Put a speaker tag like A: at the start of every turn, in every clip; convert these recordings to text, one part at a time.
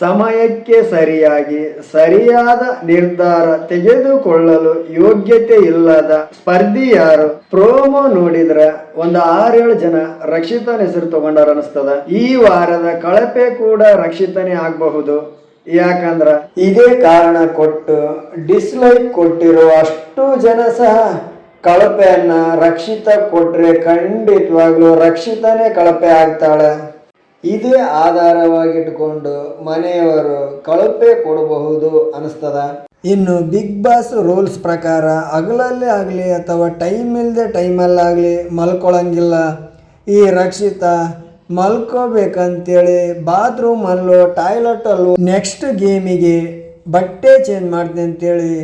A: ಸಮಯಕ್ಕೆ ಸರಿಯಾಗಿ ಸರಿಯಾದ ನಿರ್ಧಾರ ತೆಗೆದುಕೊಳ್ಳಲು ಯೋಗ್ಯತೆ ಇಲ್ಲದ ಸ್ಪರ್ಧಿ ಯಾರು? ಪ್ರೋಮೋ ನೋಡಿದ್ರ ಒಂದು 6-7 ಜನ ರಕ್ಷಿತನ ಹೆಸರು ತಗೊಂಡಾರ ಅನಿಸ್ತದ. ಈ ವಾರದ ಕಳಪೆ ಕೂಡ ರಕ್ಷಿತನೇ ಆಗಬಹುದು. ಯಾಕಂದ್ರ ಇದೇ ಕಾರಣ ಕೊಟ್ಟು ಡಿಸ್ಲೈಕ್ ಕೊಟ್ಟಿರೋ ಅಷ್ಟು ಜನ ಸಹ ಕಳಪೆಯನ್ನ ರಕ್ಷಿತ ಕೊಟ್ರೆ ಖಂಡಿತವಾಗ್ಲೂ ರಕ್ಷಿತನೇ ಕಳಪೆ ಆಗ್ತಾಳೆ. ಇದೇ ಆಧಾರವಾಗಿಟ್ಕೊಂಡು ಮನೆಯವರು ಕಳಪೆ ಕೊಡಬಹುದು ಅನಿಸ್ತದ. ಇನ್ನು ಬಿಗ್ ಬಾಸ್ ರೂಲ್ಸ್ ಪ್ರಕಾರ ಹಗಲಲ್ಲೇ ಆಗಲಿ ಅಥವಾ ಟೈಮ್ ಇಲ್ಲದೆ ಟೈಮಲ್ಲಾಗಲಿ ಮಲ್ಕೊಳಂಗಿಲ್ಲ. ಈ ರಕ್ಷಿತ ಮಲ್ಕೋಬೇಕಂತೇಳಿ ಬಾತ್ರೂಮಲ್ಲೂ ಟಾಯ್ಲೆಟಲ್ಲೂ ನೆಕ್ಸ್ಟ್ ಗೇಮಿಗೆ ಬಟ್ಟೆ ಚೇಂಜ್ ಮಾಡ್ತೀನಿ ಅಂತೇಳಿ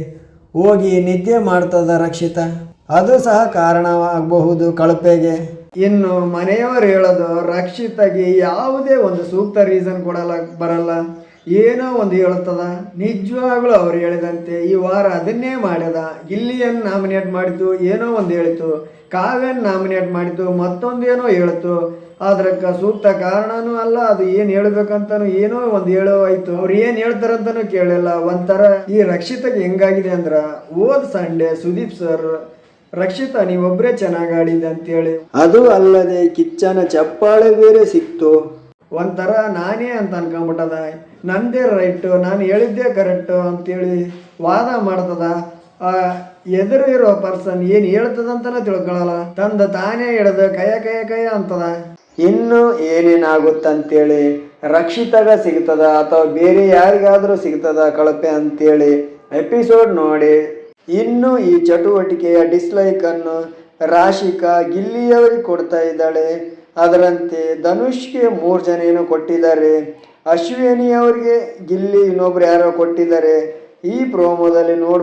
A: ಹೋಗಿ ನಿದ್ದೆ ಮಾಡ್ತದ ರಕ್ಷಿತ. ಅದು ಸಹ ಕಾರಣವಾಗಬಹುದು ಕಳಪೆಗೆ. ಇನ್ನು ಮನೆಯವರು ಹೇಳೋದು ರಕ್ಷಿತಗೆ ಯಾವುದೇ ಒಂದು ಸೂಕ್ತ ರೀಸನ್ ಬರಲ್ಲ, ಏನೋ ಒಂದು ಹೇಳ್ತದ. ನಿಜವಾಗ್ಲೂ ಅವ್ರು ಹೇಳಿದಂತೆ ಈ ವಾರ ಅದನ್ನೇ ಮಾಡ್ಯದ. ಗಿಲ್ಲಿಯನ್ನು ನಾಮಿನೇಟ್ ಮಾಡಿತು, ಏನೋ ಒಂದು ಹೇಳಿತು. ಕಾವ್ಯನ್ ನಾಮಿನೇಟ್ ಮಾಡಿತು, ಮತ್ತೊಂದೇನೋ ಹೇಳ್ತು. ಅದಕ್ಕೆ ಸೂಕ್ತ ಕಾರಣನೂ ಅಲ್ಲ, ಅದು ಏನು ಹೇಳ್ಬೇಕಂತನೂ ಏನೋ ಒಂದು ಹೇಳೋ ಆಯ್ತು. ಅವ್ರು ಏನು ಹೇಳ್ತಾರಂತನೂ ಕೇಳಿಲ್ಲ. ಒಂಥರ ಈ ರಕ್ಷಿತಗೆ ಹೆಂಗಾಗಿದೆ ಅಂದ್ರೆ, ಹೋದ ಸಂಡೇ ಸುದೀಪ್ ಸರ್ ರಕ್ಷಿತಾ ನೀವೊಬ್ಬರೇ ಚೆನ್ನಾಗಿ ಆಡಿದೆ ಅಂತೇಳಿ, ಅದು ಅಲ್ಲದೆ ಕಿಚ್ಚನ ಚಪ್ಪಾಳೆ ಬೇರೆ ಸಿಕ್ತು. ಒಂಥರ ನಾನೇ ಅಂತ ಅನ್ಕೊಂಬಿಟ್ಟದ, ನಂದೇ ರೈಟು, ನಾನು ಹೇಳಿದ್ದೇ ಕರೆಕ್ಟು ಅಂತೇಳಿ ವಾದ ಮಾಡ್ತದ. ಎದುರು ಇರೋ ಪರ್ಸನ್ ಏನು ಹೇಳ್ತದಂತನೂ ತಿಳ್ಕೊಳ್ಳಲ್ಲ, ತಾನೇ ಹಿಡ್ದು ಕಯ ಅಂತದ. ಇನ್ನು ಏನೇನಾಗುತ್ತಂತೇಳಿ ರಕ್ಷಿತಾಗ ಸಿಗ್ತದ ಅಥವಾ ಬೇರೆ ಯಾರಿಗಾದ್ರೂ ಸಿಗ್ತದ ಕಳಪೆ ಅಂತೇಳಿ ಎಪಿಸೋಡ್ ನೋಡಿ. ಇನ್ನು ಈ ಚಟುವಟಿಕೆಯ ಡಿಸ್ಲೈಕನ್ನು ರಾಶಿಕಾ ಗಿಲ್ಲಿಯವರಿಗೆ ಕೊಡ್ತಾ ಇದ್ದಾಳೆ. ಅದರಂತೆ ಧನುಷ್ಗೆ 3 ಜನ ಏನೋ ಕೊಟ್ಟಿದ್ದಾರೆ. ಅಶ್ವಿನಿ ಅವರಿಗೆ ಗಿಲ್ಲಿ ಇನ್ನೊಬ್ರು ಯಾರೋ ಕೊಟ್ಟಿದ್ದಾರೆ. ಈ ಪ್ರೋಮೋದಲ್ಲಿ ನೋಡಿ